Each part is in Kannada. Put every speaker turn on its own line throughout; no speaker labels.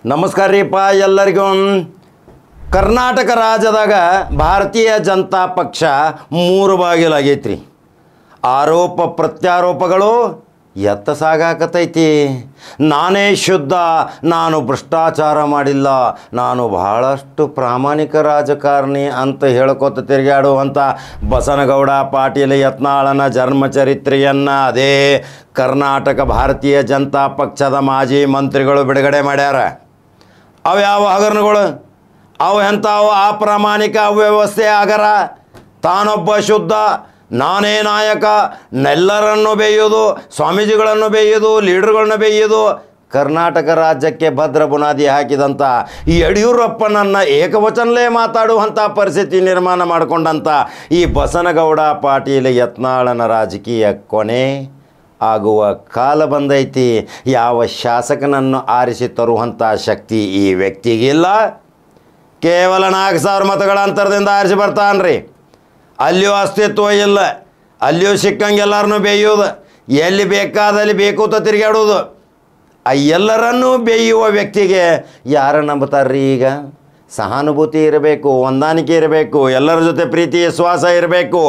ನಮಸ್ಕಾರ ರೀಪ ಎಲ್ಲರಿಗೂ. ಕರ್ನಾಟಕ ರಾಜ್ಯದಾಗ ಭಾರತೀಯ ಜನತಾ ಪಕ್ಷ ಮೂರು ಬಾಗಿಲಾಗೈತ್ರಿ. ಆರೋಪ ಪ್ರತ್ಯಾರೋಪಗಳು ಎತ್ತ ಸಾಗಾಕತೈತಿ. ನಾನೇ ಶುದ್ಧ, ನಾನು ಭ್ರಷ್ಟಾಚಾರ ಮಾಡಿಲ್ಲ, ನಾನು ಬಹಳಷ್ಟು ಪ್ರಾಮಾಣಿಕ ರಾಜಕಾರಣಿ ಅಂತ ಹೇಳ್ಕೊತ ತಿರುಗಾಡುವಂಥ ಬಸನಗೌಡ ಪಾಟೀಲ್ ಯತ್ನಾಳನ ಜನ್ಮ ಚರಿತ್ರೆಯನ್ನು ಅದೇ ಕರ್ನಾಟಕ ಭಾರತೀಯ ಜನತಾ ಪಕ್ಷದ ಮಾಜಿ ಮಂತ್ರಿಗಳು ಬಿಡುಗಡೆ ಮಾಡ್ಯಾರ. ಅವು ಯಾವ ಹಗರಣಗಳು, ಅವು ಎಂಥವು ಅಪ್ರಾಮಾಣಿಕ ಅವ್ಯವಸ್ಥೆ ಆಗರ, ತಾನೊಬ್ಬ ಶುದ್ಧ, ನಾನೇ ನಾಯಕ, ನೆಲ್ಲರನ್ನು ಬೇಯೋದು, ಸ್ವಾಮೀಜಿಗಳನ್ನು ಬೇಯೋದು, ಲೀಡರ್ಗಳನ್ನು ಬೇಯೋದು, ಕರ್ನಾಟಕ ರಾಜ್ಯಕ್ಕೆ ಭದ್ರ ಬುನಾದಿ ಹಾಕಿದಂಥ ಈ ಯಡಿಯೂರಪ್ಪನನ್ನು ಏಕವಚನಲೇ ಮಾತಾಡುವಂಥ ಪರಿಸ್ಥಿತಿ ನಿರ್ಮಾಣ ಮಾಡಿಕೊಂಡಂಥ ಈ ಬಸನಗೌಡ ಪಾಟೀಲ್ ಯತ್ನಾಳನ ರಾಜಕೀಯ ಕೊನೆ ಆಗುವ ಕಾಲ ಬಂದೈತಿ. ಯಾವ ಶಾಸಕನನ್ನು ಆರಿಸಿ ತರುವಂಥ ಶಕ್ತಿ ಈ ವ್ಯಕ್ತಿಗಿಲ್ಲ. ಕೇವಲ 4,000 ಮತಗಳ ಅಂತರದಿಂದ ಆರಿಸಿ ಬರ್ತಾನ್ರಿ. ಅಲ್ಲಿಯೂ ಅಸ್ತಿತ್ವ ಇಲ್ಲ, ಅಲ್ಲಿಯೂ ಸಿಕ್ಕಂಗೆಲ್ಲರನ್ನೂ ಬೇಯೋದು, ಎಲ್ಲಿ ಬೇಕಾದಲ್ಲಿ ಬೇಕೂತ ತಿರುಗಾಡೋದು. ಆ ಎಲ್ಲರನ್ನೂ ಬೇಯುವ ವ್ಯಕ್ತಿಗೆ ಯಾರು ನಂಬುತ್ತಾರ್ರಿ? ಈಗ ಸಹಾನುಭೂತಿ ಇರಬೇಕು, ಹೊಂದಾಣಿಕೆ ಇರಬೇಕು, ಎಲ್ಲರ ಜೊತೆ ಪ್ರೀತಿ ವಿಶ್ವಾಸ ಇರಬೇಕು.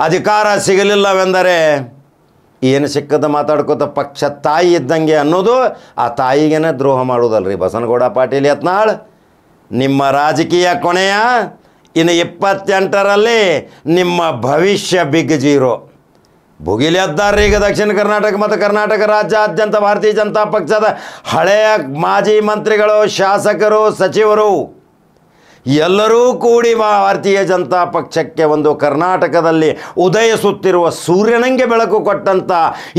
ಅಧಿಕಾರ ಸಿಗಲಿಲ್ಲವೆಂದರೆ ಏನು ಸಿಕ್ಕದ ಮಾತಾಡ್ಕೋತ ಪಕ್ಷ ತಾಯಿ ಇದ್ದಂಗೆ ಅನ್ನೋದು, ಆ ತಾಯಿಗೇನೆ ದ್ರೋಹ ಮಾಡೋದಲ್ರಿ ಬಸನಗೌಡ ಪಾಟೀಲ್ ಯತ್ನಾಳ್. ನಿಮ್ಮ ರಾಜಕೀಯ ಕೊನೆಯ ಇನ್ನು 28ರಲ್ಲಿ ನಿಮ್ಮ ಭವಿಷ್ಯ ಬಿಗ್ ಜೀರೋ. ಭುಗಿಲಿ ಎದ್ದಾರ್ರಿ ಈಗ ದಕ್ಷಿಣ ಕರ್ನಾಟಕ ಮತ್ತು ಕರ್ನಾಟಕ ರಾಜ್ಯಾದ್ಯಂತ ಭಾರತೀಯ ಜನತಾ ಪಕ್ಷದ ಹಳೆಯ ಮಾಜಿ ಮಂತ್ರಿಗಳು, ಶಾಸಕರು, ಸಚಿವರು ಎಲ್ಲರೂ ಕೂಡಿ ಭಾರತೀಯ ಜನತಾ ಪಕ್ಷಕ್ಕೆ ಒಂದು ಕರ್ನಾಟಕದಲ್ಲಿ ಉದಯಿಸುತ್ತಿರುವ ಸೂರ್ಯನಂಗೆ ಬೆಳಕು ಕೊಟ್ಟಂಥ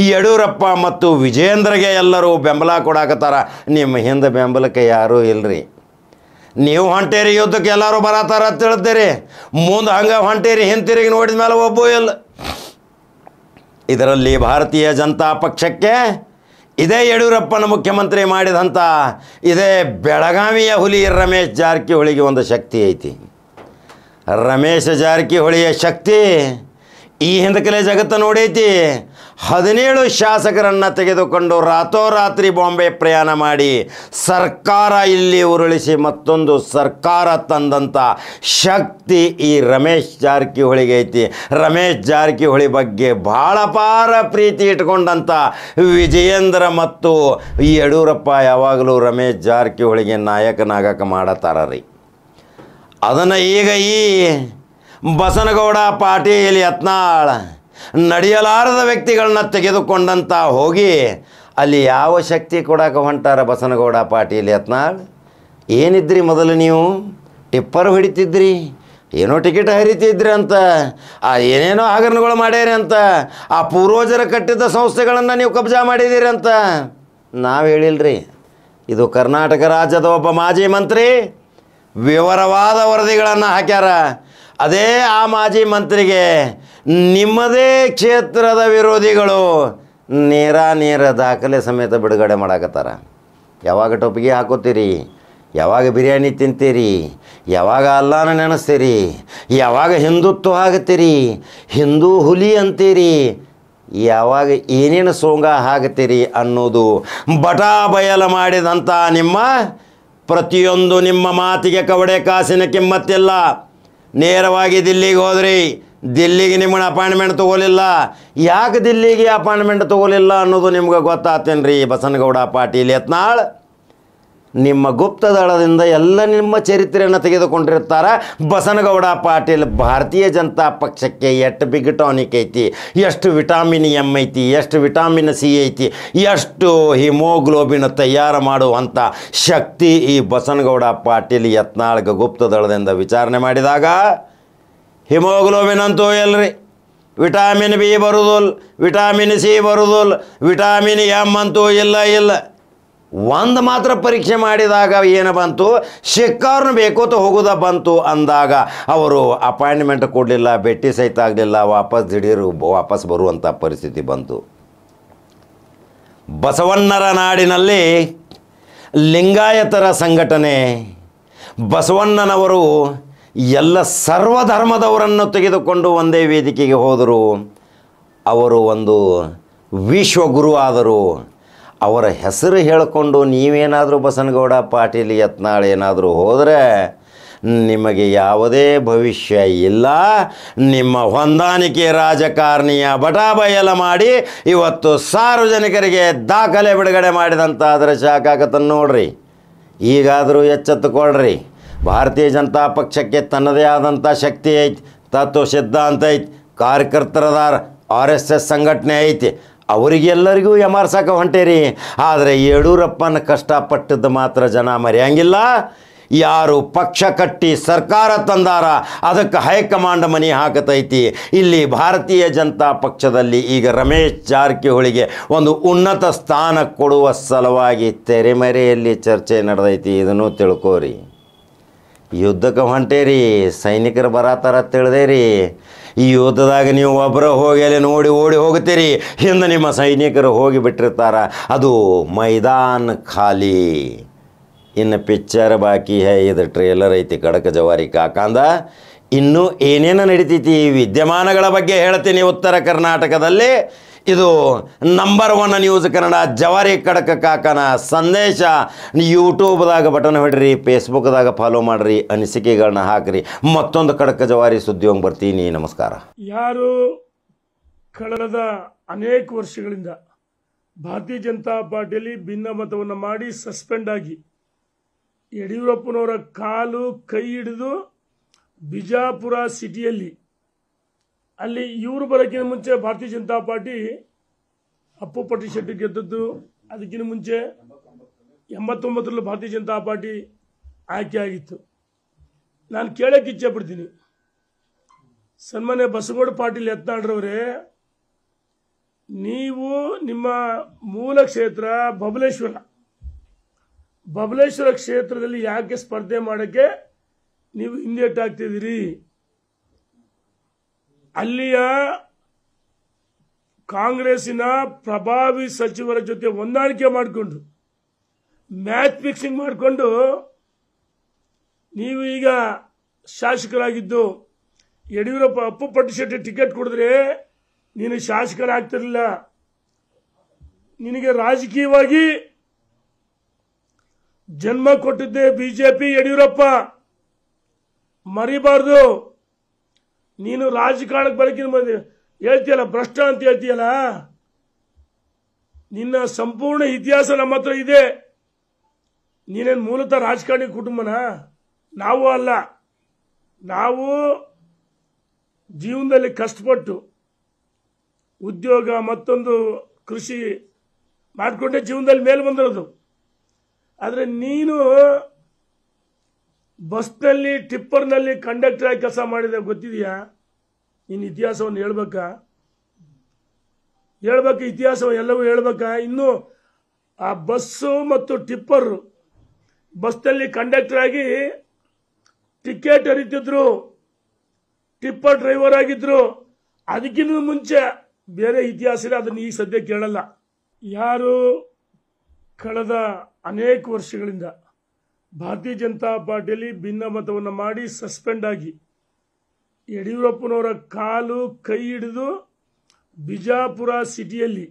ಈ ಯಡಿಯೂರಪ್ಪ ಮತ್ತು ವಿಜೇಂದ್ರಗೆ ಎಲ್ಲರೂ ಬೆಂಬಲ ಕೊಡಾಕತ್ತಾರ. ನಿಮ್ಮ ಹಿಂದೆ ಬೆಂಬಲಕ್ಕೆ ಯಾರೂ ಇಲ್ಲರಿ. ನೀವು ಹೊಂಟೇರಿ ಯುದ್ಧಕ್ಕೆ ಎಲ್ಲರೂ ಬರತ್ತಾರ ಅಂತ ಹೇಳ್ತೀರಿ, ಮುಂದೆ ಹಂಗೆ ಹೊಂಟೇರಿ ಹಿಂತಿರುಗಿ ನೋಡಿದ ಮೇಲೆ ಒಬ್ಬೂ ಇಲ್ಲ. ಇದರಲ್ಲಿ ಭಾರತೀಯ ಜನತಾ ಪಕ್ಷಕ್ಕೆ ಇದೇ ಯಡಿಯೂರಪ್ಪನ ಮುಖ್ಯಮಂತ್ರಿ ಮಾಡಿದಂಥ ಇದೇ ಬೆಳಗಾವಿಯ ಹುಲಿ ರಮೇಶ್ ಜಾರಕಿಹೊಳಿಗೆ ಒಂದು ಶಕ್ತಿ ಐತಿ. ರಮೇಶ್ ಜಾರಕಿಹೊಳಿಯ ಶಕ್ತಿ ಈ ಹಿಂದಕಲೇ ಜಗತ್ತು ನೋಡೈತಿ. 17 ಶಾಸಕರನ್ನು ತೆಗೆದುಕೊಂಡು ರಾತ್ರೋರಾತ್ರಿ ಬಾಂಬೆ ಪ್ರಯಾಣ ಮಾಡಿ ಸರ್ಕಾರ ಇಲ್ಲಿ ಉರುಳಿಸಿ ಮತ್ತೊಂದು ಸರ್ಕಾರ ತಂದಂಥ ಶಕ್ತಿ ಈ ರಮೇಶ್ ಜಾರಕಿಹೊಳಿಗೆ ಐತಿ. ರಮೇಶ್ ಜಾರಕಿಹೊಳಿ ಬಗ್ಗೆ ಭಾಳ ಅಪಾರ ಪ್ರೀತಿ ಇಟ್ಕೊಂಡಂಥ ವಿಜಯೇಂದ್ರ ಮತ್ತು ಈ ಯಡಿಯೂರಪ್ಪ ಯಾವಾಗಲೂ ರಮೇಶ್ ಜಾರಕಿಹೊಳಿಗೆ ನಾಯಕನಾಗಕ್ಕೆ ಮಾಡತ್ತಾರ ರೀ. ಅದನ್ನು ಈಗ ಈ ಬಸನಗೌಡ ಪಾಟೀಲ್ ಯತ್ನಾಳ್ ನಡೆಯಲಾರದ ವ್ಯಕ್ತಿಗಳನ್ನ ತೆಗೆದುಕೊಂಡಂತ ಹೋಗಿ ಅಲ್ಲಿ ಯಾವ ಶಕ್ತಿ ಕೊಡಕ್ಕೆ ಹೊಂಟಾರ ಬಸನಗೌಡ ಪಾಟೀಲ್ ಯತ್ನಾಳ್? ಏನಿದ್ರಿ ಮೊದಲು ನೀವು? ಟಿಪ್ಪರ್ ಹೊಡಿತಿದ್ರಿ, ಏನೋ ಟಿಕೆಟ್ ಹರಿತಿದ್ರಿ ಅಂತ, ಏನೇನೋ ಹಗರಣಗಳು ಮಾಡ್ಯಾರಿ ಅಂತ, ಆ ಪೂರ್ವಜರ ಕಟ್ಟಿದ್ದ ಸಂಸ್ಥೆಗಳನ್ನು ನೀವು ಕಬ್ಜಾ ಮಾಡಿದ್ದೀರಿ ಅಂತ ನಾವು ಹೇಳಿಲ್ರಿ. ಇದು ಕರ್ನಾಟಕ ರಾಜ್ಯದ ಒಬ್ಬ ಮಾಜಿ ಮಂತ್ರಿ ವಿವರವಾದ ವರದಿಗಳನ್ನು ಹಾಕ್ಯಾರ. ಅದೇ ಆ ಮಾಜಿ ಮಂತ್ರಿಗೆ ನಿಮ್ಮದೇ ಕ್ಷೇತ್ರದ ವಿರೋಧಿಗಳು ನೇರ ದಾಖಲೆ ಸಮೇತ ಬಿಡುಗಡೆ ಮಾಡಾಕತ್ತಾರ. ಯಾವಾಗ ಟೊಪ್ಪಿಗೆ ಹಾಕೋತೀರಿ, ಯಾವಾಗ ಬಿರಿಯಾನಿ ತಿಂತೀರಿ, ಯಾವಾಗ ಅಲ್ಲಾನ ನೆನೆಸ್ತೀರಿ, ಯಾವಾಗ ಹಿಂದುತ್ವ ಆಗುತ್ತೀರಿ, ಹಿಂದೂ ಹುಲಿ ಅಂತೀರಿ, ಯಾವಾಗ ಏನೇನು ಸೋಂಗ ಹಾಕ್ತೀರಿ ಅನ್ನೋದು ಬಟಾ ಬಯಲು ಮಾಡಿದಂಥ ನಿಮ್ಮ ಪ್ರತಿಯೊಂದು ನಿಮ್ಮ ಮಾತಿಗೆ ಕವಡೆ ಕಾಸಿನ ಕಿಮ್ಮತ್ತಿಲ್ಲ. ನೇರವಾಗಿ ದಿಲ್ಲಿಗೆ ಹೋದ್ರಿ, ದಿಲ್ಲಿಗೆ ನಿಮ್ಮನ್ನ ಅಪಾಯಿಂಟ್ಮೆಂಟ್ ತೊಗೊಲಿಲ್ಲ. ಯಾಕೆ ದಿಲ್ಲಿಗೆ ಅಪಾಯಿಂಟ್ಮೆಂಟ್ ತೊಗೊಲಿಲ್ಲ ಅನ್ನೋದು ನಿಮ್ಗೆ ಗೊತ್ತಾಗ್ತೇನ್ರಿ ಬಸನಗೌಡ ಪಾಟೀಲ್ ಯತ್ನಾಳ್. ನಿಮ್ಮ ಗುಪ್ತದಳದಿಂದ ಎಲ್ಲ ನಿಮ್ಮ ಚರಿತ್ರೆಯನ್ನು ತೆಗೆದುಕೊಂಡಿರ್ತಾರೆ. ಬಸನಗೌಡ ಪಾಟೀಲ್ ಭಾರತೀಯ ಜನತಾ ಪಕ್ಷಕ್ಕೆ ಎಷ್ಟು ಬಿಗ್ ಟಾನಿಕ್ ಐತಿ, ಎಷ್ಟು ವಿಟಾಮಿನ್ ಎಮ್ ಐತಿ, ಎಷ್ಟು ವಿಟಾಮಿನ್ ಸಿ ಐತಿ, ಎಷ್ಟು ಹಿಮೋಗ್ಲೋಬಿನ್ ತಯಾರು ಮಾಡುವಂಥ ಶಕ್ತಿ ಈ ಬಸನಗೌಡ ಪಾಟೀಲ್ ಯತ್ನಾಳ್ಗೆ ಗುಪ್ತದಳದಿಂದ ವಿಚಾರಣೆ ಮಾಡಿದಾಗ ಹಿಮೋಗ್ಲೋಬಿನ್ ಅಂತೂ ಇಲ್ಲರಿ, ವಿಟಾಮಿನ್ ಬಿ ಬರುವುದಿಲ್ಲ, ವಿಟಾಮಿನ್ ಸಿ ಬರುವುದಿಲ್ಲ, ವಿಟಾಮಿನ್ ಎಮ್ ಅಂತೂ ಇಲ್ಲ. ಒಂದು ಮಾತ್ರ ಪರೀಕ್ಷೆ ಮಾಡಿದಾಗ ಏನು ಬಂತು, ಶಿಕ್ಕವ್ರನ್ನ ಬೇಕೋತ ಹೋಗೋದ ಬಂತು ಅಂದಾಗ ಅವರು ಅಪಾಯಿಂಟ್ಮೆಂಟ್ ಕೊಡಲಿಲ್ಲ, ಭೇಟಿ ಸಹಿತ ಆಗಲಿಲ್ಲ, ವಾಪಸ್ ಬರುವಂಥ ಪರಿಸ್ಥಿತಿ ಬಂತು. ಬಸವಣ್ಣರ ನಾಡಿನಲ್ಲಿ ಲಿಂಗಾಯತರ ಸಂಘಟನೆ, ಬಸವಣ್ಣನವರು ಎಲ್ಲ ಸರ್ವಧರ್ಮದವರನ್ನು ತೆಗೆದುಕೊಂಡು ಒಂದೇ ವೇದಿಕೆಗೆ ಹೋದರು. ಅವರು ಒಂದು ವಿಶ್ವಗುರು ಆದರು. ಅವರ ಹೆಸರು ಹೇಳಿಕೊಂಡು ನೀವೇನಾದರೂ ಬಸನಗೌಡ ಪಾಟೀಲ್ ಯತ್ನಾಳ್ ಏನಾದರೂ ಹೋದರೆ ನಿಮಗೆ ಯಾವುದೇ ಭವಿಷ್ಯ ಇಲ್ಲ. ನಿಮ್ಮ ಹೊಂದಾಣಿಕೆ ರಾಜಕಾರಣಿಯ ಬಟಾಬಯಲ ಮಾಡಿ ಇವತ್ತು ಸಾರ್ವಜನಿಕರಿಗೆ ದಾಖಲೆ ಬಿಡುಗಡೆ ಮಾಡಿದಂಥ ಅದರ ಶಾಖಾಕತನ್ನು ನೋಡ್ರಿ. ಈಗಾದರೂ ಎಚ್ಚೆತ್ತುಕೊಳ್ರಿ. ಭಾರತೀಯ ಜನತಾ ಪಕ್ಷಕ್ಕೆ ತನ್ನದೇ ಆದಂಥ ಶಕ್ತಿ ಐತಿ, ತತ್ವ ಸಿದ್ಧಾಂತ ಐತಿ, ಕಾರ್ಯಕರ್ತರದಾರ, RSS ಸಂಘಟನೆ ಐತಿ. ಅವರಿಗೆಲ್ಲರಿಗೂ ಎಮರ್ಸಕ್ಕೆ ಹೊಂಟೇರಿ. ಆದರೆ ಯಡಿಯೂರಪ್ಪನ ಕಷ್ಟಪಟ್ಟದ್ದು ಮಾತ್ರ ಜನ ಮರೆಯಂಗಿಲ್ಲ. ಯಾರು ಪಕ್ಷ ಕಟ್ಟಿ ಸರ್ಕಾರ ತಂದಾರ ಅದಕ್ಕೆ ಹೈಕಮಾಂಡ್ ಮನಿ ಹಾಕತೈತಿ. ಇಲ್ಲಿ ಭಾರತೀಯ ಜನತಾ ಪಕ್ಷದಲ್ಲಿ ಈಗ ರಮೇಶ್ ಜಾರಕಿಹೊಳಿಗೆ ಒಂದು ಉನ್ನತ ಸ್ಥಾನ ಕೊಡುವ ಸಲುವಾಗಿ ತೆರೆಮರೆಯಲ್ಲಿ ಚರ್ಚೆ ನಡೆದೈತಿ. ಇದನ್ನು ತಿಳ್ಕೋರಿ. ಯುದ್ಧಕ್ಕೆ ಹೊಂಟೇರಿ, ಸೈನಿಕರು ಬರತ್ತಾರ ತಿಳಿದೇರಿ. ಈ ಯುದ್ಧದಾಗ ನೀವು ಒಬ್ಬರು ಹೋಗಿ ಅಲ್ಲಿ ನೋಡಿ ಓಡಿ ಹೋಗ್ತೀರಿ, ಹಿಂದೆ ನಿಮ್ಮ ಸೈನಿಕರು ಹೋಗಿ ಬಿಟ್ಟಿರ್ತಾರ. ಅದು ಮೈದಾನ ಖಾಲಿ. ಇನ್ನು ಪಿಕ್ಚರ್ ಬಾಕಿ ಹೈ. ಇದು ಟ್ರೇಲರ್ ಐತಿ ಕಡಕ ಜವಾರಿ ಕಾಕಂದ. ಇನ್ನೂ ಏನೇನು ನಡೀತೈತಿ ಈ ವಿದ್ಯಮಾನಗಳ ಬಗ್ಗೆ ಹೇಳ್ತೀನಿ. ಉತ್ತರ ಕರ್ನಾಟಕದಲ್ಲಿ ಇದು ನಂಬರ್ 1 ನ್ಯೂಸ್ ಕನ್ನಡ ಜವಾರಿ ಕಡಕ ಕಾಕನ ಸಂದೇಶ. ಯೂಟ್ಯೂಬ್ದಾಗ ಬಟನ್ ಹೊಡ್ರಿ, ಫೇಸ್ಬುಕ್ದಾಗ ಫಾಲೋ ಮಾಡಿರಿ, ಅನಿಸಿಕೆಗಳನ್ನ ಹಾಕಿರಿ. ಮತ್ತೊಂದು ಕಡಕ ಜವಾರಿ ಸುದ್ದಿಯೋಗಿ ಬರ್ತೀನಿ. ನಮಸ್ಕಾರ.
ಯಾರು ಕಳೆದ ಅನೇಕ ವರ್ಷಗಳಿಂದ ಭಾರತೀಯ ಜನತಾ ಪಾರ್ಟಿಯಲ್ಲಿ ಭಿನ್ನಮತವನ್ನು ಮಾಡಿ ಸಸ್ಪೆಂಡ್ ಆಗಿ ಯಡಿಯೂರಪ್ಪನವರ ಕಾಲು ಕೈ ಹಿಡಿದು ಬಿಜಾಪುರ ಸಿಟಿಯಲ್ಲಿ ಅಲ್ಲಿ ಇವರು ಬರೋಕ್ಕಿಂತ ಮುಂಚೆ ಭಾರತೀಯ ಜನತಾ ಪಾರ್ಟಿ ಅಪ್ಪು ಪಟ್ಟಿ ಶೆಟ್ಟಿ ಗೆದ್ದದ್ದು. ಅದಕ್ಕಿಂತ ಮುಂಚೆ 89ರಲ್ಲಿ ಭಾರತೀಯ ಜನತಾ ಪಾರ್ಟಿ ಆಯ್ಕೆ ಆಗಿತ್ತು. ನಾನು ಕೇಳಕ್ಕೆ ಇಚ್ಛೆ ಪಡ್ತೀನಿ, ಸನ್ಮಾನ್ಯ ಬಸನಗೌಡ ಪಾಟೀಲ್ ಯತ್ನಾಳ್ರವರೇ, ನೀವು ನಿಮ್ಮ ಮೂಲ ಕ್ಷೇತ್ರ ಬಬಲೇಶ್ವರ ಕ್ಷೇತ್ರದಲ್ಲಿ ಯಾಕೆ ಸ್ಪರ್ಧೆ ಮಾಡೋಕ್ಕೆ ನೀವು ಹಿಂದೇಟಾಗ್ತಿದ್ದೀರಿ? ಅಲ್ಲಿಯ ಕಾಂಗ್ರೆಸ್ಸಿನ ಪ್ರಭಾವಿ ಸಚಿವರ ಜೊತೆ ಹೊಂದಾಣಿಕೆ ಮಾಡಿಕೊಂಡು ಮ್ಯಾಚ್ ಫಿಕ್ಸಿಂಗ್ ಮಾಡಿಕೊಂಡು ನೀವು ಈಗ ಶಾಸಕರಾಗಿದ್ದು ಯಡಿಯೂರಪ್ಪ ಅಪ್ಪು ಪಟ್ಟಿ ಶೆಟ್ಟಿ ಟಿಕೆಟ್ ಕೊಡಿದ್ರೆ ನೀನು ಶಾಸಕರಾಗ್ತಿರಲಿಲ್ಲ. ನಿನಗೆ ರಾಜಕೀಯವಾಗಿ ಜನ್ಮ ಕೊಟ್ಟಿದ್ದೆ ಬಿಜೆಪಿ. ಯಡಿಯೂರಪ್ಪ ಮರಿಬಾರ್ದು. ನೀನು ರಾಜಕಾರಣಕ್ಕೆ ಬರೋಕ್ಕಿಂತ ಹೇಳ್ತೀಯಲ್ಲ, ಭ್ರಷ್ಟ ಅಂತ ಹೇಳ್ತೀಯಲ್ಲ, ನಿನ್ನ ಸಂಪೂರ್ಣ ಇತಿಹಾಸ ನಮ್ಮ ಹತ್ರ ಇದೆ. ನೀನೇನು ಮೂಲತಃ ರಾಜಕಾರಣಿ ಕುಟುಂಬನ? ನಾವು ಅಲ್ಲ. ನಾವು ಜೀವನದಲ್ಲಿ ಕಷ್ಟಪಟ್ಟು ಉದ್ಯೋಗ ಮತ್ತೊಂದು ಕೃಷಿ ಮಾಡಿಕೊಂಡೆ ಜೀವನದಲ್ಲಿ ಮೇಲೆ ಬಂದಿರೋದು. ಆದರೆ ನೀನು ಬಸ್ನಲ್ಲಿ ಟಿಪ್ಪರ್ನಲ್ಲಿ ಕಂಡಕ್ಟರ್ ಆಗಿ ಕೆಲಸ ಮಾಡಿದೆ, ಗೊತ್ತಿದೆಯಾ? ನಿನ್ನ ಇತಿಹಾಸವನ್ನು ಹೇಳ್ಬೇಕಾ? ಇತಿಹಾಸ ಎಲ್ಲವೂ ಹೇಳ್ಬೇಕಾ? ಇನ್ನು ಆ ಬಸ್ಸು ಮತ್ತು ಟಿಪ್ಪರ್, ಬಸ್ನಲ್ಲಿ ಕಂಡಕ್ಟರ್ ಆಗಿ ಟಿಕೆಟ್ ಹರಿತಿದ್ರು, ಟಿಪ್ಪರ್ ಡ್ರೈವರ್ ಆಗಿದ್ರು. ಅದಕ್ಕಿಂತ ಮುಂಚೆ ಬೇರೆ ಇತಿಹಾಸ ಇದೆ, ಅದನ್ನು ಈ ಸದ್ಯ ಕೇಳಲ್ಲ. ಯಾರು ಕಳೆದ ಅನೇಕ ವರ್ಷಗಳಿಂದ ಭಾರತೀಯ ಜನತಾ ಪಾರ್ಟಿಯಲ್ಲಿ ಭಿನ್ನಮತವನ್ನು ಮಾಡಿ ಸಸ್ಪೆಂಡ್ ಆಗಿ ಯಡಿಯೂರಪ್ಪನವರ ಕಾಲು ಕೈ ಹಿಡಿದು ಬಿಜಾಪುರ ಸಿಟಿಯಲ್ಲಿ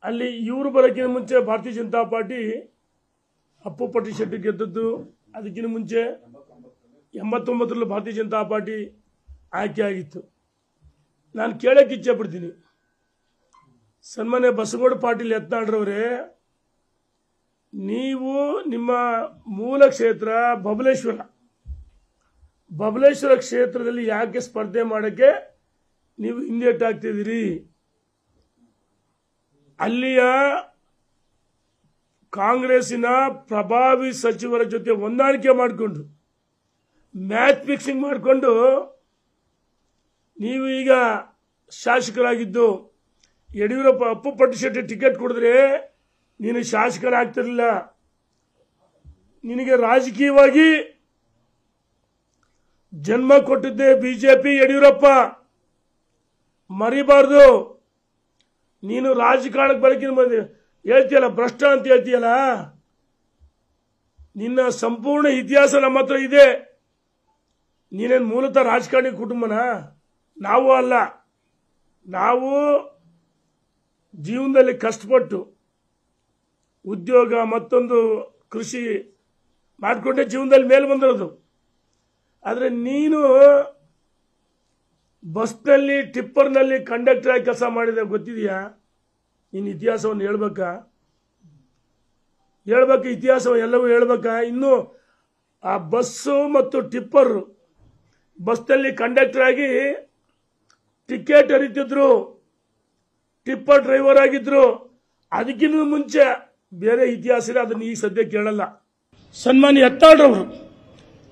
ಅಲ್ಲಿ ಇವರು ಬರೋಕ್ಕಿಂತ ಮುಂಚೆ ಭಾರತೀಯ ಜನತಾ ಪಾರ್ಟಿ ಅಪ್ಪು ಪಟ್ಟಿ ಶೆಟ್ಟಿ ಗೆದ್ದದ್ದು. ಅದಕ್ಕಿಂತ ಮುಂಚೆ 89ರಲ್ಲಿ ಭಾರತೀಯ ಜನತಾ ಪಾರ್ಟಿ ಆಯ್ಕೆ ಆಗಿತ್ತು. ನಾನು ಕೇಳಕ್ಕೆ ಇಚ್ಛೆ ಪಡ್ತೀನಿ, ಸನ್ಮಾನ್ಯ ಬಸನಗೌಡ ಪಾಟೀಲ್ ಯತ್ನಾಳ್ರವರೇ, ನೀವು ನಿಮ್ಮ ಮೂಲ ಕ್ಷೇತ್ರ ಬಬಲೇಶ್ವರ ಕ್ಷೇತ್ರದಲ್ಲಿ ಯಾಕೆ ಸ್ಪರ್ಧೆ ಮಾಡೋಕ್ಕೆ ನೀವು ಹಿಂದೇಟಾಗ್ತಿದ್ದೀರಿ? ಅಲ್ಲಿಯ ಕಾಂಗ್ರೆಸ್ಸಿನ ಪ್ರಭಾವಿ ಸಚಿವರ ಜೊತೆ ಹೊಂದಾಣಿಕೆ ಮಾಡಿಕೊಂಡು ಮ್ಯಾಚ್ ಫಿಕ್ಸಿಂಗ್ ಮಾಡಿಕೊಂಡು ನೀವು ಈಗ ಶಾಸಕರಾಗಿದ್ದು ಯಡಿಯೂರಪ್ಪ ಅಪ್ಪು ಪಟ್ಟಿ ಶೆಟ್ಟಿ ಟಿಕೆಟ್ ಕೊಡಿದ್ರೆ ನೀನು ಶಾಸಕರಾಗ್ತಿರಲಿಲ್ಲ. ನಿನಗೆ ರಾಜಕೀಯವಾಗಿ ಜನ್ಮ ಕೊಟ್ಟಿದ್ದೆ ಬಿಜೆಪಿ. ಯಡಿಯೂರಪ್ಪ ಮರಿಬಾರ್ದು. ನೀನು ರಾಜಕಾರಣಕ್ಕೆ ಬರೋಕ್ಕಿಂತ ಹೇಳ್ತೀಯಲ್ಲ, ಭ್ರಷ್ಟ ಅಂತ ಹೇಳ್ತೀಯಲ್ಲ, ನಿನ್ನ ಸಂಪೂರ್ಣ ಇತಿಹಾಸ ನಮ್ಮ ಹತ್ರ ಇದೆ. ನೀನೇನು ಮೂಲತಃ ರಾಜಕಾರಣಿ ಕುಟುಂಬನ? ನಾವು ಅಲ್ಲ. ನಾವು ಜೀವನದಲ್ಲಿ ಕಷ್ಟಪಟ್ಟು ಉದ್ಯೋಗ ಮತ್ತೊಂದು ಕೃಷಿ ಮಾಡಿಕೊಂಡೇ ಜೀವನದಲ್ಲಿ ಮೇಲೆ ಬಂದಿರೋದು. ಆದರೆ ನೀನು ಬಸ್ನಲ್ಲಿ ಟಿಪ್ಪರ್ನಲ್ಲಿ ಕಂಡಕ್ಟರ್ ಆಗಿ ಕೆಲಸ ಮಾಡಿದೆ ಗೊತ್ತಿದೆಯಾ? ನಿನ್ನ ಇತಿಹಾಸವನ್ನು ಹೇಳ್ಬೇಕಾ? ಇತಿಹಾಸ ಎಲ್ಲವೂ ಹೇಳ್ಬೇಕಾ? ಇನ್ನು ಆ ಬಸ್ಸು ಮತ್ತು ಟಿಪ್ಪರ್, ಬಸ್ನಲ್ಲಿ ಕಂಡಕ್ಟರ್ ಆಗಿ ಟಿಕೆಟ್ ಹರಿತಿದ್ರು, ಟಿಪ್ಪರ್ ಡ್ರೈವರ್ ಆಗಿದ್ರು. ಅದಕ್ಕಿಂತ ಮುಂಚೆ ಬೇರೆ ಇತಿಹಾಸ ಇದೆ, ಅದನ್ನು ಈಗ ಸದ್ಯ ಕೇಳಲ್ಲ. ಸನ್ಮಾನ್ಯ ಯತ್ನಾಳ್ರವರು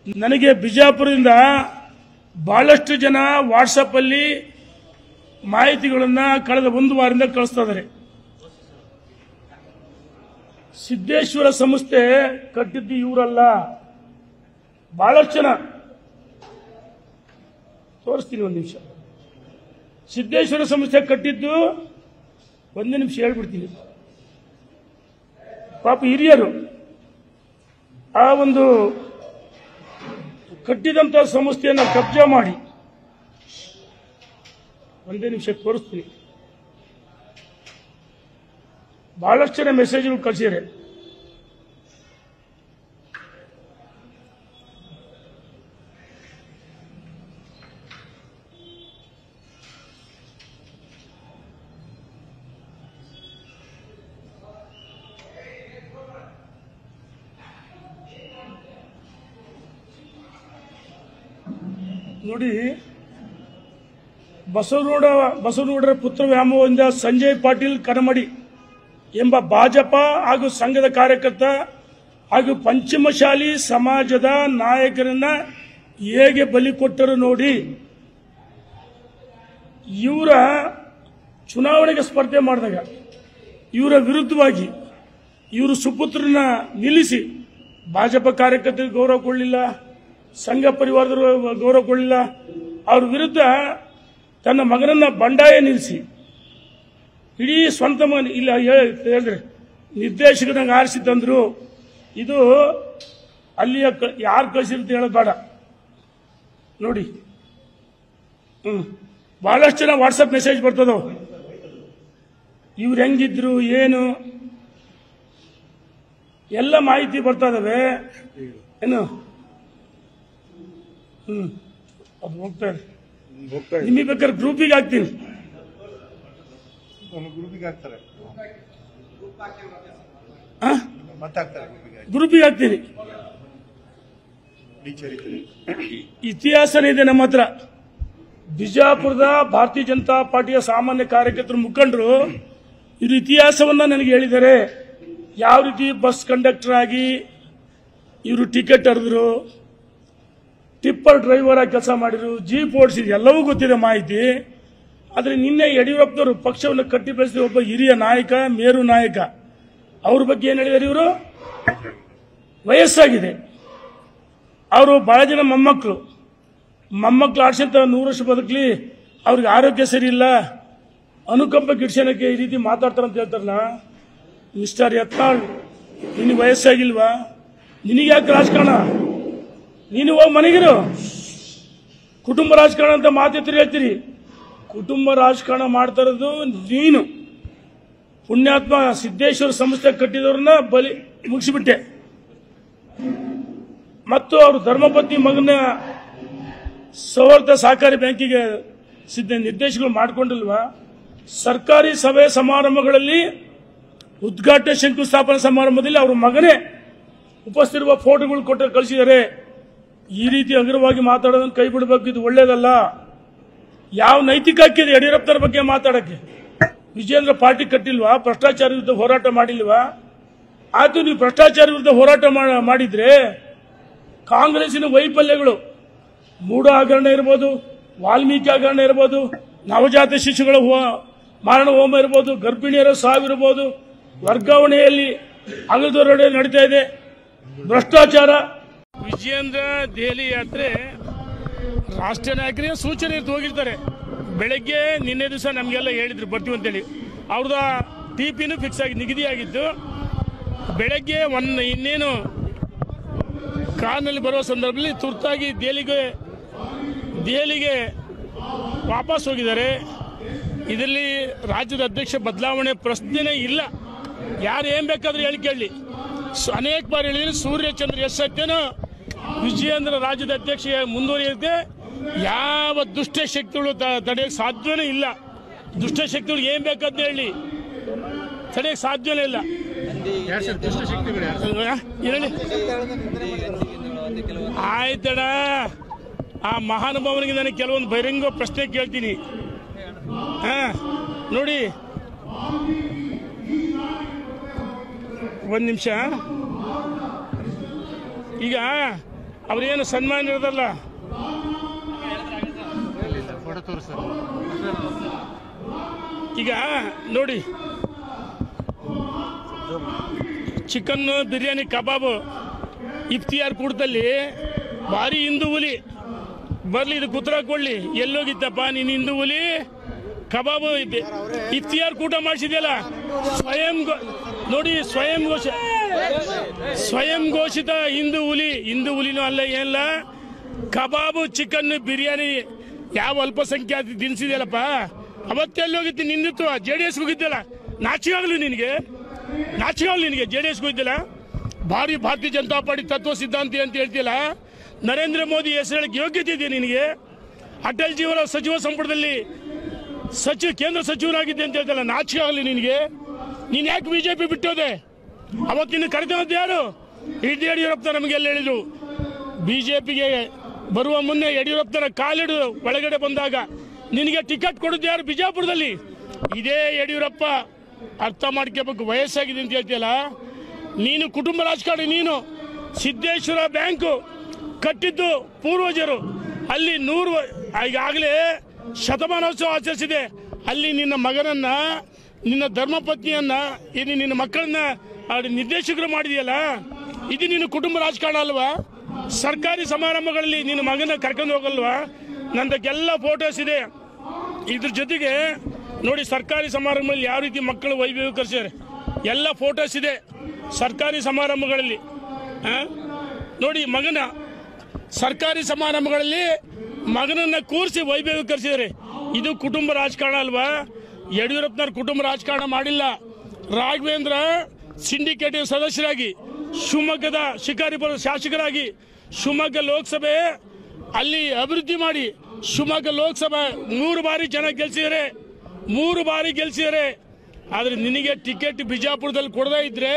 ನನಗೆ ಬಿಜಾಪುರದಿಂದ ಬಹಳಷ್ಟು ಜನ ವಾಟ್ಸಪ್ ಅಲ್ಲಿ ಮಾಹಿತಿಗಳನ್ನ ಕಳೆದ ಒಂದು ವಾರದಿಂದ ಕಳಿಸ್ತಾ ಇದ್ದಾರೆ. ಸಿದ್ದೇಶ್ವರ ಸಂಸ್ಥೆ ಕಟ್ಟಿದ್ದು ಇವರಲ್ಲ, ಬಹಳಷ್ಟು ಜನ. ತೋರಿಸ್ತೀನಿ ಒಂದು ನಿಮಿಷ. ಸಿದ್ದೇಶ್ವರ ಸಂಸ್ಥೆ ಕಟ್ಟಿದ್ದು ಒಂದೇ ನಿಮಿಷ ಹೇಳ್ಬಿಡ್ತೀನಿ. ಪಾಪ ಹಿರಿಯರು ಆ ಒಂದು ಕಟ್ಟಿದಂತ ಸಂಸ್ಥೆಯನ್ನು ಕಬ್ಜಾ ಮಾಡಿ, ಒಂದೇ ನಿಮಿಷ ತೋರಿಸ್ತೀನಿ. ಬಹಳಷ್ಟು ಜನ ಮೆಸೇಜ್ಗಳು ಕಳಿಸಿದ್ದಾರೆ. ನೋಡಿ, ಬಸವನಗೌಡರ ಪುತ್ರ ವ್ಯಾಮೋಹದಿಂದ ಸಂಜಯ್ ಪಾಟೀಲ್ ಕನಮಡಿ ಎಂಬ ಭಾಜಪ ಹಾಗೂ ಸಂಘದ ಕಾರ್ಯಕರ್ತ ಹಾಗೂ ಪಂಚಮಶಾಲಿ ಸಮಾಜದ ನಾಯಕರನ್ನ ಹೇಗೆ ಬಲಿ ಕೊಟ್ಟರು ನೋಡಿ. ಇವರ ಚುನಾವಣೆಗೆ ಸ್ಪರ್ಧೆ ಮಾಡಿದಾಗ ಇವರ ವಿರುದ್ಧವಾಗಿ ಇವರು ಸುಪುತ್ರನ ನಿಲ್ಲಿಸಿ ಭಾಜಪ ಕಾರ್ಯಕರ್ತರಿಗೆ ಗೌರವ ಕೊಡಲಿಲ್ಲ, ಸಂಘ ಪರಿವಾರದವರು ಗೌರವ ಕೊಡಲಿಲ್ಲ. ಅವ್ರ ವಿರುದ್ಧ ತನ್ನ ಮಗನನ್ನ ಬಂಡಾಯ ನಿಲ್ಲಿಸಿ ಇಡೀ ಸ್ವಂತ ಮಗನ ಇಲ್ಲ ಹೇಳಿದ್ರೆ ನಿರ್ದೇಶಕನಾಗ ಆರಿಸಿ ತಂದ್ರು. ಇದು ಅಲ್ಲಿಯ ಯಾರು ಕಳಿಸಿರ್ತ ಹೇಳೋದು ಬೇಡ. ನೋಡಿ, ಬಹಳಷ್ಟು ಜನ ವಾಟ್ಸಪ್ ಮೆಸೇಜ್ ಬರ್ತದೋ, ಇವ್ರು ಹೆಂಗಿದ್ರು ಏನು ಎಲ್ಲ ಮಾಹಿತಿ ಬರ್ತಾ ಇದಾವೆ. ಏನು ಅದು ಹೋಗ್ತಾ ಇದೆ. ನಿಮಗೆ ಬೇಕಾದ್ರೆ ಗ್ರೂಪಿಗೆ ಹಾಕ್ತೀನಿ. ಗ್ರೂಪಿಗೆ ಹಾಕ್ತೀನಿ. ಇತಿಹಾಸನೇ ಇದೆ ನಮ್ಮ ಹತ್ರ. ಬಿಜಾಪುರದ ಭಾರತೀಯ ಜನತಾ ಪಾರ್ಟಿಯ ಸಾಮಾನ್ಯ ಕಾರ್ಯಕರ್ತರು ಮುಖಂಡರು ಇವರು ಇತಿಹಾಸವನ್ನ ನನಗೆ ಹೇಳಿದ್ದಾರೆ. ಯಾವ ರೀತಿ ಬಸ್ ಕಂಡಕ್ಟರ್ ಆಗಿ ಇವರು ಟಿಕೆಟ್ ಹರಿದ್ರು, ಟಿಪ್ಪರ್ ಡ್ರೈವರ್ ಆಗಿ ಕೆಲಸ ಮಾಡಿದ್ರು, ಜೀಪ್ ಓಡಿಸಿದ್ರು, ಎಲ್ಲವೂ ಗೊತ್ತಿದೆ ಮಾಹಿತಿ. ಆದರೆ ನಿನ್ನೆ ಯಡಿಯೂರಪ್ಪನವರು ಪಕ್ಷವನ್ನು ಕಟ್ಟಿ ಬೆಳೆಸಿದ ಒಬ್ಬ ಹಿರಿಯ ನಾಯಕ, ಮೇರು ನಾಯಕ, ಅವ್ರ ಬಗ್ಗೆ ಏನ್ ಹೇಳಿದ್ದಾರೆ ಇವರು? ವಯಸ್ಸಾಗಿದೆ, ಅವರು ಬಹಳ ಜನ ಮೊಮ್ಮಕ್ಕಳು ಆಡ್ಸಂತ 100 ವರ್ಷ ಬದುಕಲಿ, ಅವ್ರಿಗೆ ಆರೋಗ್ಯ ಸರಿ ಇಲ್ಲ, ಅನುಕಂಪ ಗಿಡ್ಸನಕ್ಕೆ ಈ ರೀತಿ ಮಾತಾಡ್ತಾರಂತ ಹೇಳ್ತಾರಲ್ಲ. ಮಿಸ್ಟರ್ ಯತ್ನಾಳ್, ನಿನಗೆ ವಯಸ್ಸಾಗಿಲ್ವಾ? ನಿನಗೆ ಯಾಕೆ ರಾಜಕಾರಣ? ನೀನು ಹೋಗಿ ಮನೆಗಿರು. ಕುಟುಂಬ ರಾಜಕಾರಣ ಅಂತ ಮಾತಿರ್ತೀರಿ, ಹೇಳ್ತೀರಿ. ಕುಟುಂಬ ರಾಜಕಾರಣ ಮಾಡ್ತಾ ಇರೋದು ನೀನು. ಪುಣ್ಯಾತ್ಮ ಸಿದ್ದೇಶ್ವರ ಸಂಸ್ಥೆ ಕಟ್ಟಿದವ್ರನ್ನ ಬಲಿ ಮುಗಿಸಿಬಿಟ್ಟೆ. ಮತ್ತು ಅವರು ಧರ್ಮಪತ್ನಿ ಮಗನ ಸೌಹಾರ್ದ ಸಹಕಾರಿ ಬ್ಯಾಂಕಿಗೆ ನಿರ್ದೇಶಕರು ಮಾಡಿಕೊಂಡಿಲ್ವಾ? ಸರ್ಕಾರಿ ಸಭೆ ಸಮಾರಂಭಗಳಲ್ಲಿ ಉದ್ಘಾಟನೆ ಶಂಕುಸ್ಥಾಪನಾ ಸಮಾರಂಭದಲ್ಲಿ ಅವ್ರ ಮಗನೇ ಉಪಸ್ಥಿತಿರುವ ಫೋಟೋಗಳು ಕೊಟ್ಟು ಕಳಿಸಿದ್ದಾರೆ. ಈ ರೀತಿ ಅಗ್ರವಾಗಿ ಮಾತಾಡೋದನ್ನು ಕೈ ಬಿಡಬೇಕು, ಇದು ಒಳ್ಳೇದಲ್ಲ. ಯಾವ ನೈತಿಕ ಹಕ್ಕಿದೆ ಯಡಿಯೂರಪ್ಪನವರ ಬಗ್ಗೆ ಮಾತಾಡಕ್ಕೆ? ವಿಜೇಂದ್ರ ಪಾರ್ಟಿ ಕಟ್ಟಿಲ್ವಾ? ಭ್ರಷ್ಟಾಚಾರ ವಿರುದ್ಧ ಹೋರಾಟ ಮಾಡಿಲ್ವಾ? ಆಯ್ತು, ನೀವು ಭ್ರಷ್ಟಾಚಾರ ವಿರುದ್ಧ ಹೋರಾಟ ಮಾಡಿದ್ರೆ ಕಾಂಗ್ರೆಸ್ಸಿನ ವೈಫಲ್ಯಗಳು, ಮೂಢ ಹಗರಣ ಇರ್ಬೋದು, ವಾಲ್ಮೀಕಿ ಹಗರಣ ಇರ್ಬೋದು, ನವಜಾತ ಶಿಶುಗಳ ಮಾರಣ ಹೋಮ ಇರ್ಬೋದು, ಗರ್ಭಿಣಿಯರ ಸಾವಿರ್ಬೋದು, ವರ್ಗಾವಣೆಯಲ್ಲಿ ಅಗಲದೊರಡೆ ನಡೀತಾ ಇದೆ, ಭ್ರಷ್ಟಾಚಾರ. ವಿಜೇಂದ್ರ ದೆಹಲಿ ಯಾತ್ರೆ ರಾಷ್ಟ್ರೀಯ ನಾಯಕರಿಗೆ ಸೂಚನೆ ಇರ್ತು ಹೋಗಿರ್ತಾರೆ. ಬೆಳಗ್ಗೆ ನಿನ್ನೆ ದಿವಸ ನಮಗೆಲ್ಲ ಹೇಳಿದ್ರು ಬರ್ತೀವಿ ಅಂತೇಳಿ. ಅವ್ರದ ಟಿಪಿನೂ ಫಿಕ್ಸ್ ಆಗಿ ನಿಗದಿಯಾಗಿದ್ದು. ಬೆಳಗ್ಗೆ ಇನ್ನೇನು ಕಾರ್ನಲ್ಲಿ ಬರುವ ಸಂದರ್ಭದಲ್ಲಿ ತುರ್ತಾಗಿ ದೆಹಲಿಗೆ ವಾಪಸ್ ಹೋಗಿದ್ದಾರೆ. ಇದರಲ್ಲಿ ರಾಜ್ಯದ ಅಧ್ಯಕ್ಷ ಬದಲಾವಣೆ ಪ್ರಶ್ನೆನೇ ಇಲ್ಲ. ಯಾರು ಏನ್ ಬೇಕಾದ್ರೂ ಹೇಳಿ ಕೇಳಿ. ಅನೇಕ ಬಾರಿ ಹೇಳಿದ್ರೆ ಸೂರ್ಯಚಂದ್ರ ಎಸ್ ಸತ್ಯನ ವಿಜಯೇಂದ್ರ ರಾಜ್ಯದ ಅಧ್ಯಕ್ಷ ಮುಂದುವರಿಯುತ್ತೆ. ಯಾವ ದುಷ್ಟಶಕ್ತಿಗಳು ತಡೆಯಕ್ಕೆ ಸಾಧ್ಯವೇ ಇಲ್ಲ. ದುಷ್ಟಶಕ್ತಿಗಳು ಏನ್ ಬೇಕಾದ ಹೇಳಿ ತಡೆಯಕ್ಕೆ ಸಾಧ್ಯವೇ ಇಲ್ಲ. ಆಯ್ತಣ್ಣ, ಆ ಮಹಾನುಭಾವನಿಗೆ ನನಗೆ ಕೆಲವೊಂದು ಬಹಿರಂಗ ಪ್ರಶ್ನೆ ಕೇಳ್ತೀನಿ. ನೋಡಿ, ಒಂದು ನಿಮಿಷ. ಈಗ ಅವ್ರೇನು ಸನ್ಮಾನ ಇರೋದಲ್ಲ, ಈಗ ನೋಡಿ, ಚಿಕನ್ ಬಿರಿಯಾನಿ ಕಬಾಬು ಇಫ್ತಿಯಾರ್ ಕೂಟದಲ್ಲಿ ಭಾರಿ ಹಿಂದೂ ಹುಲಿ ಬರ್ಲಿ, ಇದಕ್ಕೆ ಉತ್ತರ ಕೊಡ್ಲಿ. ಎಲ್ಲೋಗಿತ್ತಪ್ಪ ನೀನು ಹಿಂದೂ ಹುಲಿ? ಕಬಾಬು ಇಫ್ತಿಯಾರ್ ಕೂಟ ಮಾಡಿಸಿದೆಯಲ್ಲ, ನೋಡಿ, ಸ್ವಯಂ ಘೋಷಿತ ಹಿಂದೂ ಹುಲಿನೂ ಅಲ್ಲ, ಏನಿಲ್ಲ. ಕಬಾಬು ಚಿಕನ್ ಬಿರಿಯಾನಿ ಯಾವ ಅಲ್ಪಸಂಖ್ಯಾತ ತಿನ್ಸಿದೆಯಲ್ಲಪ್ಪ, ಅವತ್ತೆಲ್ಲೋಗಿತ್ತು ನಿಂದಿತ್ತು. JDS ಹೋಗಿದ್ದಲ್ಲ, ನಾಚಿಕಾಗ್ಲಿ ನಿನಗೆ, JDS ಹೋಗಿದ್ದಿಲ್ಲ. ಭಾರಿ ಭಾರತೀಯ ಜನತಾ ಪಾರ್ಟಿ ತತ್ವ ಸಿದ್ಧಾಂತಿ ಅಂತ ಹೇಳ್ತಿಲ್ಲ. ನರೇಂದ್ರ ಮೋದಿ ಹೆಸರು ಹೇಳಕ್ಕೆ ಯೋಗ್ಯತೆ ಇದೆ ನಿನಗೆ? ಅಟಲ್ ಜೀವನ ಸಚಿವ ಸಂಪುಟದಲ್ಲಿ ಕೇಂದ್ರ ಸಚಿವರಾಗಿದ್ದೆ ಅಂತ ಹೇಳ್ತಲ್ಲ, ನಾಚಿಕೆ ಆಗಲಿ ನಿನಗೆ? ನೀನು ಯಾಕೆ ಬಿಜೆಪಿ ಬಿಟ್ಟೋದೆ? ಅವತ್ತು ನಿನ್ನ ಕರೆದದ್ದು ಯಾರು? ಯಡಿಯೂರಪ್ಪ ನಮಗೆಲ್ಲ ಹೇಳಿದ್ರು. ಬಿಜೆಪಿಗೆ ಬರುವ ಮುನ್ನೆ ಯಡಿಯೂರಪ್ಪನ ಕಾಲಿಡು ಒಳಗಡೆ ಬಂದಾಗ ನಿನಗೆ ಟಿಕೆಟ್ ಕೊಡೋದು ಯಾರು? ಬಿಜಾಪುರದಲ್ಲಿ. ಇದೇ ಯಡಿಯೂರಪ್ಪ ಅರ್ಥ ಮಾಡ್ಕೋಬೇಕು, ವಯಸ್ಸಾಗಿದೆ ಅಂತ ಹೇಳ್ತೀಯಲ್ಲ ನೀನು. ಕುಟುಂಬ ರಾಜಕಾರಣಿ ನೀನು. ಸಿದ್ದೇಶ್ವರ ಬ್ಯಾಂಕು ಕಟ್ಟಿದ್ದು ಪೂರ್ವಜರು, ಅಲ್ಲಿ ಈಗಾಗಲೇ ಶತಮಾನೋತ್ಸವ ಆಚರಿಸಿದೆ. ಅಲ್ಲಿ ನಿನ್ನ ಮಗನನ್ನ, ನಿನ್ನ ಧರ್ಮಪತ್ನಿಯನ್ನ, ನಿನ್ನ ಮಕ್ಕಳನ್ನ ನಿರ್ದೇಶಕರು ಮಾಡಿದೆಯಲ್ಲ, ಇದು ನಿನ್ನ ಕುಟುಂಬ ರಾಜಕಾರಣ ಅಲ್ವಾ? ಸರ್ಕಾರಿ ಸಮಾರಂಭಗಳಲ್ಲಿ ನಿನ್ನ ಮಗನ ಕರ್ಕೊಂಡು ಹೋಗಲ್ವಾ? ನಂದಕ್ಕೆಲ್ಲ ಫೋಟೋಸ್ ಇದೆ. ಇದ್ರ ಜೊತೆಗೆ ನೋಡಿ, ಸರ್ಕಾರಿ ಸಮಾರಂಭದಲ್ಲಿ ಯಾವ ರೀತಿ ಮಕ್ಕಳು ವೈಭವೀಕರಿಸಿದ್ದಾರೆ ಎಲ್ಲ ಫೋಟೋಸ್ ಇದೆ ಸರ್ಕಾರಿ ಸಮಾರಂಭಗಳಲ್ಲಿ. ನೋಡಿ, ಮಗನ ಸರ್ಕಾರಿ ಸಮಾರಂಭಗಳಲ್ಲಿ ಮಗನನ್ನ ಕೂರಿಸಿ ವೈಭವೀಕರಿಸಿದ್ದಾರೆ. ಇದು ಕುಟುಂಬ ರಾಜಕಾರಣ ಅಲ್ವಾ? ಯಡಿಯೂರಪ್ಪನವ್ರ ಕುಟುಂಬ ರಾಜಕಾರಣ ಮಾಡಿಲ್ಲ. ರಾಘವೇಂದ್ರ ಸಿಂಡಿಕೇಟ್ ಸದಸ್ಯರಾಗಿ, ಶಿವಮೊಗ್ಗದ ಶಿಕಾರಿಪುರದ ಶಾಸಕರಾಗಿ, ಶಿವಮೊಗ್ಗ ಲೋಕಸಭೆ ಅಲ್ಲಿ ಅಭಿವೃದ್ಧಿ ಮಾಡಿ, ಶಿವಮೊಗ್ಗ ಲೋಕಸಭೆ 3 ಬಾರಿ ಜನ ಗೆಲ್ಸಿದ್ದಾರೆ. ಆದ್ರೆ ನಿನಗೆ ಟಿಕೆಟ್ ಬಿಜಾಪುರದಲ್ಲಿ ಕೊಡದೇ ಇದ್ರೆ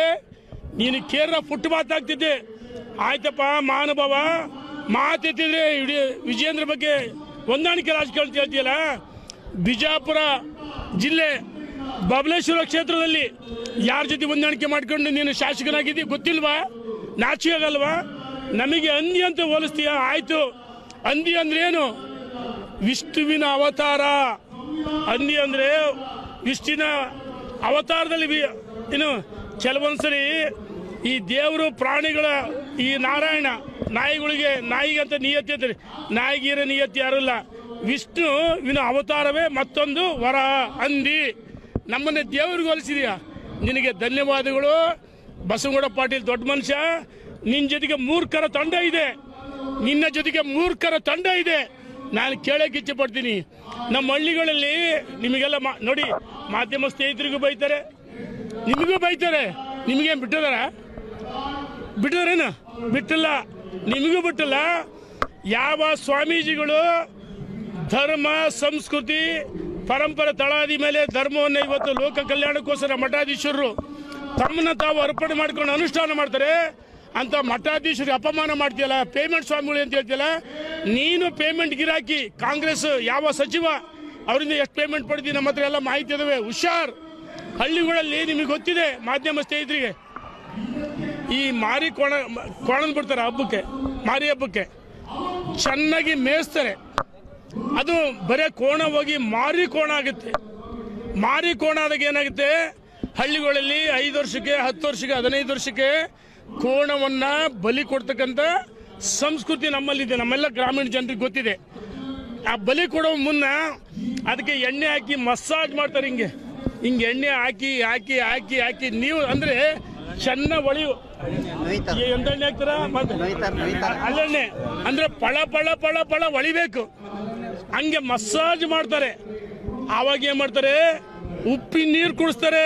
ನೀನು ಕೇರಳ ಫುಟ್ ಮಾತಾಗ್ತಿದ್ದೆ. ಆಯ್ತಪ್ಪ, ಮಹಾನುಭಾವ ಮಾತೆತ್ತಿದ್ರೆ ವಿಜಯೇಂದ್ರ ಬಗ್ಗೆ ಹೊಂದಾಣಿಕೆ ರಾಜಕಾರಣ ಹೇಳ್ತೀಯಲ್ಲ. ಬಿಜಾಪುರ ಜಿಲ್ಲೆ ಬಬಲೇಶ್ವರ ಕ್ಷೇತ್ರದಲ್ಲಿ ಯಾರ ಜೊತೆ ಹೊಂದಾಣಿಕೆ ಮಾಡ್ಕೊಂಡು ನೀನು ಶಾಸಕನಾಗಿದ್ದೀಯ ಗೊತ್ತಿಲ್ವಾ? ನಾಚಿಕಾಗಲ್ವಾ? ನಮಗೆ ಹಂದಿ ಅಂತ ಹೋಲಿಸ್ತೀಯ. ಆಯ್ತು, ಹಂದಿ ಅಂದ್ರೆ ಏನು? ವಿಷ್ಣುವಿನ ಅವತಾರ. ಹಂದಿ ಅಂದ್ರೆ ವಿಷ್ಣುವಿನ ಅವತಾರದಲ್ಲಿ ಏನು ಕೆಲವೊಂದ್ಸರಿ ಈ ದೇವರು ಪ್ರಾಣಿಗಳ ಈ ನಾರಾಯಣ ನಾಯಿಗೆ ಅಂತ ನಿಯತಿ ಅಂತಾರೆ. ನಾಯಿಗಿರೋ ನಿಯತಿ ಯಾರಲ್ಲ. ವಿಷ್ಣುವಿನ ಅವತಾರವೇ ಮತ್ತೊಂದು ವರ ಹಂದಿ. ನಮ್ಮನ್ನ ದೇವರಿಗೆ ಹೋಲಿಸಿದೀಯ. ನಿನಗೆ ಧನ್ಯವಾದಗಳು ಬಸವಗೌಡ ಪಾಟೀಲ್, ದೊಡ್ಡ ಮನುಷ್ಯ. ನಿನ್ನ ಜೊತೆಗೆ ಮೂರ್ಖರ ತಂಡ ಇದೆ. ನಾನು ಕೇಳಕ್ಕೆ ಇಚ್ಛೆ ಪಡ್ತೀನಿ. ನಮ್ಮ ಹಳ್ಳಿಗಳಲ್ಲಿ ನಿಮಗೆಲ್ಲ ನೋಡಿ, ಮಾಧ್ಯಮ ಸ್ನೇಹಿತರಿಗೂ ಬೈತಾರೆ, ನಿಮಗೂ ಬೈತಾರೆ. ನಿಮಗೇನು ಬಿಟ್ಟಿದಾರೇನು? ಬಿಟ್ಟಿಲ್ಲ. ನಿಮಗೂ ಬಿಟ್ಟಿಲ್ಲ. ಯಾವ ಸ್ವಾಮೀಜಿಗಳು ಧರ್ಮ ಸಂಸ್ಕೃತಿ ಪರಂಪರೆ ತಳಾದಿ ಮೇಲೆ ಧರ್ಮವನ್ನು ಇವತ್ತು ಲೋಕ ಕಲ್ಯಾಣಕ್ಕೋಸ್ಕರ ಮಠಾಧೀಶರು ತಮ್ಮನ್ನ ತಾವು ಅರ್ಪಣೆ ಮಾಡ್ಕೊಂಡು ಅನುಷ್ಠಾನ ಮಾಡ್ತಾರೆ ಅಂತ ಮಠಾಧೀಶರಿಗೆ ಅಪಮಾನ ಮಾಡ್ತೀಯಲ್ಲ, ಪೇಮೆಂಟ್ ಸ್ವಾಮಿಗಳು ಅಂತ ಹೇಳ್ತಿಯಲ್ಲ. ನೀನು ಪೇಮೆಂಟ್ ಗಿರಾಕಿ. ಕಾಂಗ್ರೆಸ್ ಯಾವ ಸಚಿವ ಅವರಿಂದ ಎಷ್ಟು ಪೇಮೆಂಟ್ ಪಡೆದಿ ನಮ್ಮ ಹತ್ರ ಎಲ್ಲ ಮಾಹಿತಿ ಇದಾವೆ. ಹುಷಾರ್. ಹಳ್ಳಿಗಳಲ್ಲಿ ನಿಮಗೆ ಗೊತ್ತಿದೆ, ಮಾಧ್ಯಮ ಸ್ನೇಹಿತರಿಗೆ, ಈ ಮಾರಿ ಕೋಣ ಬಿಡ್ತಾರೆ ಹಬ್ಬಕ್ಕೆ, ಮಾರಿ ಹಬ್ಬಕ್ಕೆ ಚೆನ್ನಾಗಿ ಮೇಯಿಸ್ತಾರೆ. ಅದು ಬರೇ ಕೋಣ ಹೋಗಿ ಮಾರಿ ಕೋಣ ಆಗುತ್ತೆ. ಮಾರಿ ಕೋಣ ಆದಾಗ ಏನಾಗುತ್ತೆ, ಹಳ್ಳಿಗಳಲ್ಲಿ 5 ವರ್ಷಕ್ಕೆ 10 ವರ್ಷಕ್ಕೆ 15 ವರ್ಷಕ್ಕೆ ಕೋಣವನ್ನ ಬಲಿ ಕೊಡ್ತಕ್ಕಂಥ ಸಂಸ್ಕೃತಿ ನಮ್ಮಲ್ಲಿದೆ. ನಮ್ಮೆಲ್ಲ ಗ್ರಾಮೀಣ ಜನರಿಗೆ ಗೊತ್ತಿದೆ. ಆ ಬಲಿ ಕೊಡೋ ಮುನ್ನ ಅದಕ್ಕೆ ಎಣ್ಣೆ ಹಾಕಿ ಮಸಾಜ್ ಮಾಡ್ತಾರೆ. ಹಿಂಗೆ ಎಣ್ಣೆ ಹಾಕಿ ನೀವು ಅಂದ್ರೆ ಚೆನ್ನಾಗಿ ಹೊಳೆಯು. ಎಂತ ಎಣ್ಣೆ ಹಾಕ್ತಾರ? ಅಲ್ಲೆಣ್ಣೆ ಅಂದ್ರೆ ಪಳ ಹೊಳಿಬೇಕು. ಹಂಗೆ ಮಸಾಜ್ ಮಾಡ್ತಾರೆ. ಆವಾಗ ಏನ್ ಮಾಡ್ತಾರೆ, ಉಪ್ಪಿನ ನೀರು ಕುಡಿಸ್ತಾರೆ.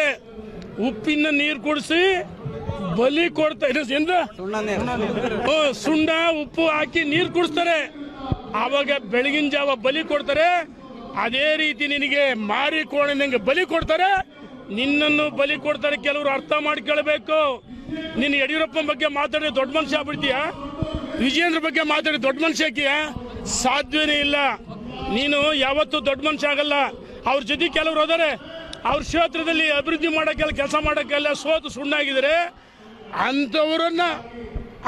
ಉಪ್ಪಿನ ನೀರು ಕುಡಿಸಿ ಬಲಿ ಕೊಡ್ತಾರೆ. ಸುಣ್ಣ ಉಪ್ಪು ಹಾಕಿ ನೀರು ಕುಡಿಸ್ತಾರೆ, ಆವಾಗ ಬೆಳಗಿನ ಜಾವ ಬಲಿ ಕೊಡ್ತಾರೆ. ಅದೇ ರೀತಿ ನಿನಗೆ ಮಾರಿ ಕೋಣನಿಗೆ ಬಲಿ ಕೊಡ್ತಾರೆ, ನಿನ್ನನ್ನು ಬಲಿ ಕೊಡ್ತಾರೆ. ಕೆಲವರು ಅರ್ಥ ಮಾಡ್ಕೊಳ್ಬೇಕು. ನೀನು ಯಡಿಯೂರಪ್ಪನ ಬಗ್ಗೆ ಮಾತಾಡಿ ದೊಡ್ಡ ಮನುಷ್ಯ ಆಗ್ಬಿಡ್ತೀಯ, ವಿಜಯೇಂದ್ರ ಬಗ್ಗೆ ಮಾತಾಡಿ ದೊಡ್ಡ ಮನುಷ್ಯ ಹಾಕಿಯ? ಸಾಧ್ಯವೇ ಇಲ್ಲ. ನೀನು ಯಾವತ್ತೂ ದೊಡ್ಡ ಮನುಷ್ಯ ಆಗಲ್ಲ. ಅವ್ರ ಜೊತೆ ಕೆಲವರು ಹೋದರೆ ಅವ್ರ ಕ್ಷೇತ್ರದಲ್ಲಿ ಅಭಿವೃದ್ಧಿ ಮಾಡೋಕ್ಕೆಲ್ಲ ಕೆಲಸ ಮಾಡೋಕ್ಕೆಲ್ಲ ಸೋತು ಸುಣ್ಣಾಗಿದ್ದಾರೆ.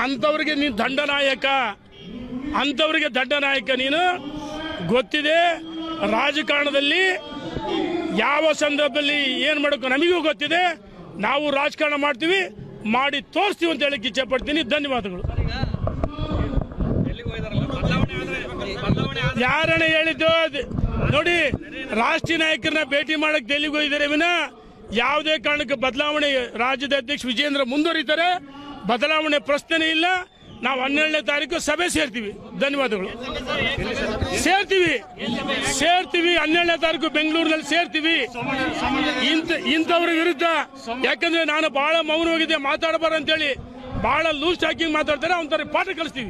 ಅಂಥವ್ರಿಗೆ ನೀನು ದಂಡನಾಯಕ, ಅಂಥವ್ರಿಗೆ ದಂಡನಾಯಕ ನೀನು. ಗೊತ್ತಿದೆ ರಾಜಕಾರಣದಲ್ಲಿ ಯಾವ ಸಂದರ್ಭದಲ್ಲಿ ಏನು ಮಾಡಬೇಕು ನಮಗೂ ಗೊತ್ತಿದೆ. ನಾವು ರಾಜಕಾರಣ ಮಾಡ್ತೀವಿ, ಮಾಡಿ ತೋರಿಸ್ತೀವಿ ಅಂತ ಹೇಳಕ್ಕೆ ಇಚ್ಛೆ ಪಡ್ತೀನಿ. ಧನ್ಯವಾದಗಳು. ಯಾರನ್ನ ಹೇಳಿದ್ದು ನೋಡಿ, ರಾಷ್ಟ್ರೀಯ ನಾಯಕರನ್ನ ಭೇಟಿ ಮಾಡಕ್ಕೆ ಡೆಲ್ಲಿಗೆ ಹೋಗಿದ್ದಾರೆ ವಿನ ಯಾವುದೇ ಕಾರಣಕ್ಕೆ ಬದಲಾವಣೆ. ರಾಜ್ಯದ ಅಧ್ಯಕ್ಷ ವಿಜಯೇಂದ್ರ ಮುಂದುವರಿತಾರೆ, ಬದಲಾವಣೆ ಪ್ರಶ್ನೆ ಇಲ್ಲ. ನಾವು 12ನೇ ತಾರೀಕು ಸಭೆ ಸೇರ್ತೀವಿ. ಧನ್ಯವಾದಗಳು. ಸೇರ್ತೀವಿ 12ನೇ ತಾರೀಕು ಬೆಂಗಳೂರಿನಲ್ಲಿ ಸೇರ್ತೀವಿ. ಇಂಥವ್ರ ವಿರುದ್ಧ, ಯಾಕಂದ್ರೆ ನಾನು ಬಹಳ ಮೌನ ಹೋಗಿದ್ದೆ, ಮಾತಾಡಬಾರ ಅಂತೇಳಿ ಬಹಳ ಲೂಸ್ ಟಾಕಿಂಗ್ ಮಾತಾಡ್ತಾರೆ, ಅವನ ಪಾಠ ಕಲಿಸ್ತೀವಿ.